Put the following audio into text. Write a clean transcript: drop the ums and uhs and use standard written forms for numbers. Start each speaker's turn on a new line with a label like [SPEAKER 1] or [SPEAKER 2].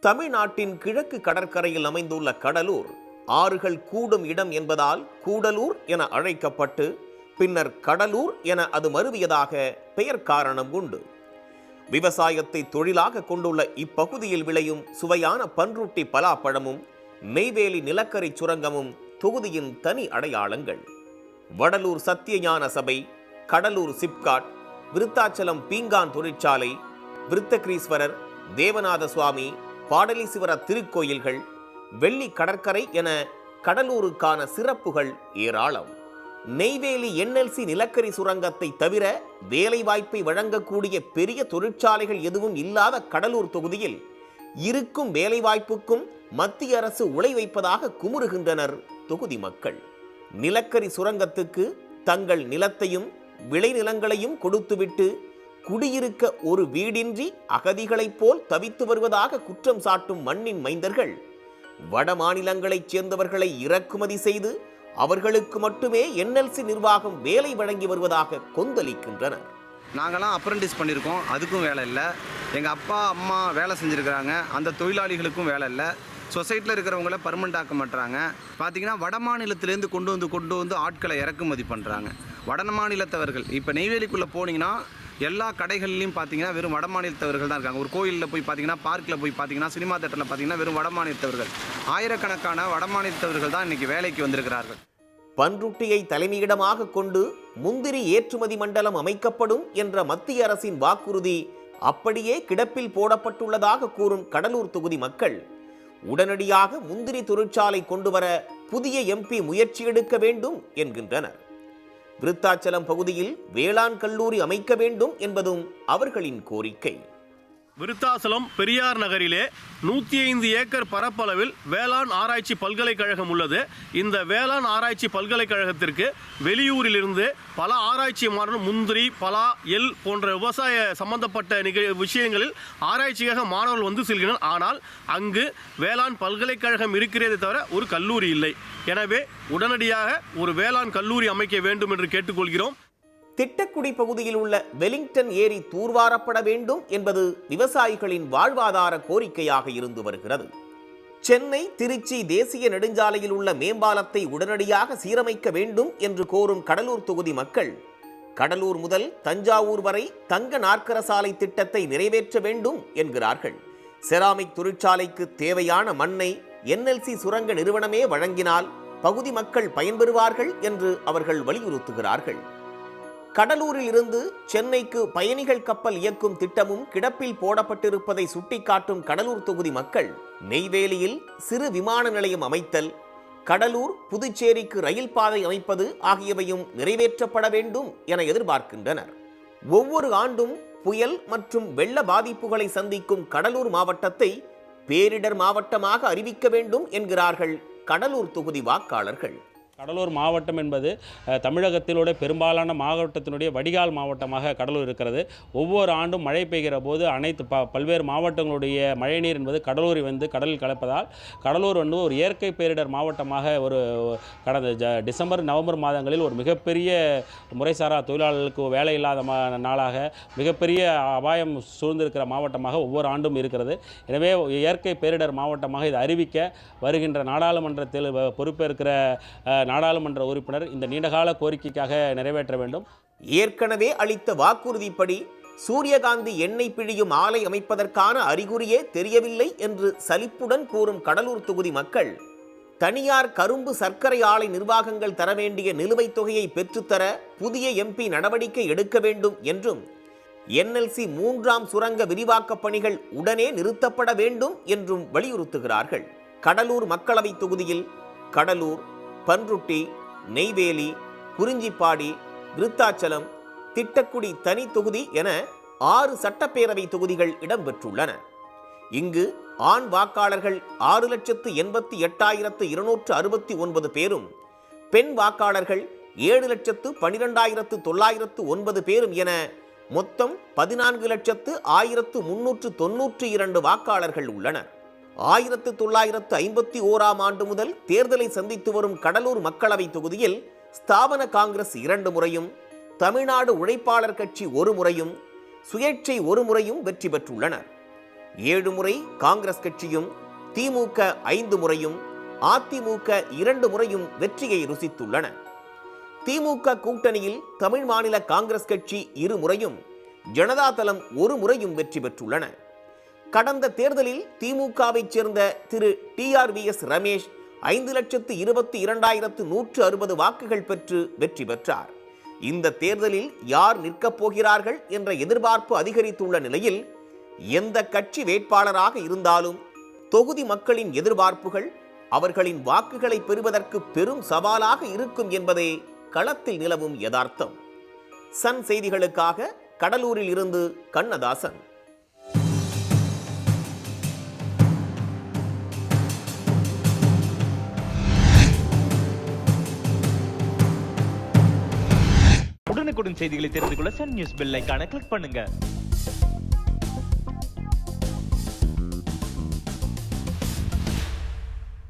[SPEAKER 1] தமிழ்நாட்டின் கிழக்கு கடற்கரையில் அமைந்துள்ள கடலூர் ஆறுகள் கூடும் இடம் என்பதால் கூடலூர் என அழைக்கப்பட்டு பின்னர் கடலூர் என அது மருவியதாக பெயர் காரணம் உண்டு. விவசாயத்தை தொழிலாக கொண்டுள்ள இப்பகுதியில் விளையும் சுவையான பன்ருட்டி பலாப்பழமும் நெய்வேலி நிலக்கரி சுரங்கமும் தொகுதியின் தனி அடையாளங்கள். வடலூர் சத்தியஞான சபை, கடலூர் சிப்காட், விருத்தாச்சலம் பீங்கான் தொழிற்சாலை, விருத்தகிரீஸ்வரர், தேவநாத சுவாமி, பாடலீஸ்வர திருக்கோயில்கள், வெள்ளி கடற்கரை என கடலூருக்கான சிறப்புகள் ஏராளம். நெய்வேலி NLC நிலக்கரி சுரங்கத்தை தவிர வேலைவாய்ப்பை வழங்கக்கூடிய பெரிய தொழிற்சாலைகள் எதுவும் இல்லாத கடலூர் தொகுதியில் இருக்கும் வேலைவாய்ப்புக்கும் மத்திய அரசு உழை வைப்பதாக குமுறுகின்றனர் தொகுதி மக்கள். நிலக்கரி சுரங்கத்துக்கு தங்கள் நிலத்தையும் விளைநிலங்களையும் கொடுத்துவிட்டு குடியிருக்க ஒரு வீடின்றி அகதிகளைப் போல் தவித்து வருவதாக குற்றம் சாட்டும் மண்ணின் மைந்தர்கள் வட மாநிலங்களைச் சேர்ந்தவர்களை இறக்குமதி செய்து அவர்களுக்கு மட்டுமே NLC நிர்வாகம் வேலை வழங்கி வருவதாக கொந்தளிக்கின்றனர்.
[SPEAKER 2] நாங்களாம் அப்ரெண்டிஸ் பண்ணியிருக்கோம், அதுக்கும் வேலை இல்லை. எங்கள் அப்பா அம்மா வேலை செஞ்சுருக்கிறாங்க, அந்த தொழிலாளிகளுக்கும் வேலை இல்லை. சொசைட்டியில் இருக்கிறவங்கள பர்மனெண்ட் ஆக்க மாட்டுறாங்க. பார்த்திங்கன்னா வட மாநிலத்திலேருந்து கொண்டு வந்து ஆட்களை இறக்குமதி பண்ணுறாங்க. வட மாநிலத்தவர்கள் இப்போ நெய்வேலிக்குள்ளே போனீங்கன்னா எல்லா கடைகள்லையும் பார்த்தீங்கன்னா வெறும் வட மாநிலத்தவர்கள் தான் இருக்காங்க. ஒரு கோயிலில் போய் பார்த்தீங்கன்னா, பார்க்கில் போய் பார்த்தீங்கன்னா, சினிமா தேட்டரில் பார்த்தீங்கன்னா வெறும் வட மாநிலத்தவர்கள், ஆயிரக்கணக்கான வட மாநிலத்தவர்கள் தான் இன்றைக்கி வேலைக்கு வந்திருக்கிறார்கள்.
[SPEAKER 1] பன்ருட்டியை தலைமையிடமாக கொண்டு முந்திரி ஏற்றுமதி மண்டலம் அமைக்கப்படும் என்ற மத்திய அரசின் வாக்குறுதி அப்படியே கிடப்பில் போடப்பட்டுள்ளதாக கூறும் கடலூர் தொகுதி மக்கள் உடனடியாக முந்திரி தொழிற்சாலை கொண்டு வர புதிய MP முயற்சி எடுக்க வேண்டும் என்கின்றனர். விருத்தாச்சலம் பகுதியில் வேளாண் கல்லூரி அமைக்க வேண்டும் என்பதும் அவர்களின் கோரிக்கை.
[SPEAKER 3] விருத்தாசலம் பெரியார் நகரிலே 105 ஏக்கர் பரப்பளவில் வேளாண் ஆராய்ச்சி பல்கலைக்கழகம் உள்ளது. இந்த வேளாண் ஆராய்ச்சி பல்கலைக்கழகத்திற்கு வெளியூரிலிருந்து பல ஆராய்ச்சி மாணவர்கள் முந்திரி, பலா, எள் போன்ற விவசாய சம்பந்தப்பட்ட விஷயங்களில் ஆராய்ச்சியாக மாணவர்கள் வந்து செல்கின்றனர். ஆனால் அங்கு வேளாண் பல்கலைக்கழகம் இருக்கிறதே தவிர ஒரு கல்லூரி இல்லை. எனவே உடனடியாக ஒரு வேளாண் கல்லூரி அமைக்க வேண்டும் என்று கேட்டுக்கொள்கிறோம்.
[SPEAKER 1] திட்டக்குடி பகுதியில் உள்ள வெலிங்டன் ஏரி தூர்வாரப்பட வேண்டும் என்பது விவசாயிகளின் வாழ்வாதார கோரிக்கையாக இருந்து வருகிறது. சென்னை திருச்சி தேசிய நெடுஞ்சாலையில் உள்ள மேம்பாலத்தை உடனடியாக சீரமைக்க வேண்டும் என்று கோரும் கடலூர் தொகுதி மக்கள் கடலூர் முதல் தஞ்சாவூர் வரை தங்க நாற்கர சாலை திட்டத்தை நிறைவேற்ற வேண்டும் என்கிறார்கள். செராமிக் தொழிற்சாலைக்கு தேவையான மண்ணை NLC சுரங்க நிறுவனமே வழங்கினால் பகுதி மக்கள் பயன்பெறுவார்கள் என்று அவர்கள் வலியுறுத்துகிறார்கள். கடலூரில் இருந்து சென்னைக்கு பயணிகள் கப்பல் இயக்கும் திட்டமும் கிடப்பில் போடப்பட்டிருப்பதை சுட்டிக்காட்டும் கடலூர் தொகுதி மக்கள் நெய்வேலியில் சிறு விமான நிலையம் அமைத்தல், கடலூர் புதுச்சேரிக்கு ரயில் பாதை அமைப்பது ஆகியவையும் நிறைவேற்றப்பட வேண்டும் என எதிர்பார்க்கின்றனர். ஒவ்வொரு ஆண்டும் புயல் மற்றும் வெள்ள பாதிப்புகளை சந்திக்கும் கடலூர் மாவட்டத்தை பேரிடர் மாவட்டமாக அறிவிக்க வேண்டும் என்கிறார்கள் கடலூர் தொகுதி வாக்காளர்கள்.
[SPEAKER 4] கடலூர் மாவட்டம் என்பது தமிழகத்திலுடைய பெரும்பாலான மாவட்டத்தினுடைய வடிகால் மாவட்டமாக கடலூர் இருக்கிறது. ஒவ்வொரு ஆண்டும் மழை பெய்கிற போது அனைத்து பல்வேறு மாவட்டங்களுடைய மழைநீர் என்பது கடலூரை வந்து கடலில் கலப்பதால் கடலூர் வந்து ஒரு இயற்கை பேரிடர் மாவட்டமாக ஒரு கடந்த டிசம்பர் நவம்பர் மாதங்களில் ஒரு மிகப்பெரிய முறைசாரா தொழிலாளர்களுக்கு வேலை இல்லாத நாளாக மிகப்பெரிய அபாயம் சூழ்ந்திருக்கிற மாவட்டமாக ஒவ்வொரு ஆண்டும் இருக்கிறது. எனவே இயற்கை பேரிடர் மாவட்டமாக இதை அறிவிக்க வருகின்ற நாடாளுமன்றத்தில் பொறுப்பேற்கிற நாடாளுமன்ற உறுப்பினர் இந்த நீண்டகால கோரிக்கைக்காக நிறைவேற்ற வேண்டும்.
[SPEAKER 1] ஏற்கனவே அளித்த வாக்குறுதிப்படி சூரியகாந்தி எண்ணெய் பிழியும் ஆலை அமைப்பதற்கான அறிகுறியே தெரியவில்லை என்று சலிப்புடன் கூறும் கடலூர் தொகுதி மக்கள் தனியார் கரும்பு சர்க்கரை ஆலை நிர்வாகங்கள் தர வேண்டிய நிலுவைத் தொகையை பெற்றுத்தர புதிய MP நடவடிக்கை எடுக்க வேண்டும் என்றும் NLC 3ஆம் சுரங்க விரிவாக்க பணிகள் உடனே நிறுத்தப்பட வேண்டும் என்றும் வலியுறுத்துகிறார்கள். கடலூர் மக்களவை தொகுதியில் கடலூர், பன்ருட்டி, நெய்வேலி, குறிஞ்சிப்பாடி, விருத்தாச்சலம், திட்டக்குடி தனி தொகுதி என 6 சட்டப்பேரவை தொகுதிகள் இடம்பெற்றுள்ளன. இங்கு ஆண் வாக்காளர்கள் 6,88,269 பேரும், பெண் வாக்காளர்கள் 7,12,909 பேரும் என மொத்தம் 14,01,392 வாக்காளர்கள் உள்ளனர். 1951ஆம் ஆண்டு முதல் தேர்தலை சந்தித்து வரும் கடலூர் மக்களவை தொகுதியில் ஸ்தாபன காங்கிரஸ் 2 முறையும், தமிழ்நாடு உழைப்பாளர் கட்சி 1 முறையும், சுயேட்சை 1 முறையும் வெற்றி பெற்றுள்ளனர். 7 முறை காங்கிரஸ் கட்சியும், திமுக 5 முறையும், அதிமுக 2 முறையும் வெற்றியை ருசித்துள்ளன. திமுக கூட்டணியில் தமிழ் மாநில காங்கிரஸ் கட்சி 2 முறையும், ஜனதாதளம் 1 முறையும் வெற்றி பெற்றுள்ளன. கடந்த தேர்தலில் திமுகவைச் சேர்ந்த திரு TRVS ரமேஷ் 5,22,160 வாக்குகள் பெற்று வெற்றி பெற்றார். இந்த தேர்தலில் யார் நிற்கப் போகிறார்கள் என்ற எதிர்பார்ப்பு அதிகரித்துள்ள நிலையில் எந்த கட்சி வேட்பாளராக இருந்தாலும் தொகுதி மக்களின் எதிர்பார்ப்புகள் அவர்களின் வாக்குகளை பெறுவதற்கு பெரும் சவாலாக இருக்கும் என்பதே களத்தில் நிலவும் யதார்த்தம். சன் செய்திகளுக்காக கடலூரில் இருந்து கண்ணதாசன்.
[SPEAKER 5] உடனுக்குடன் செய்திகளை தெரிந்து கொள்ள சன் நியூஸ் பெல் ஐகானை கிளிக் பண்ணுங்க.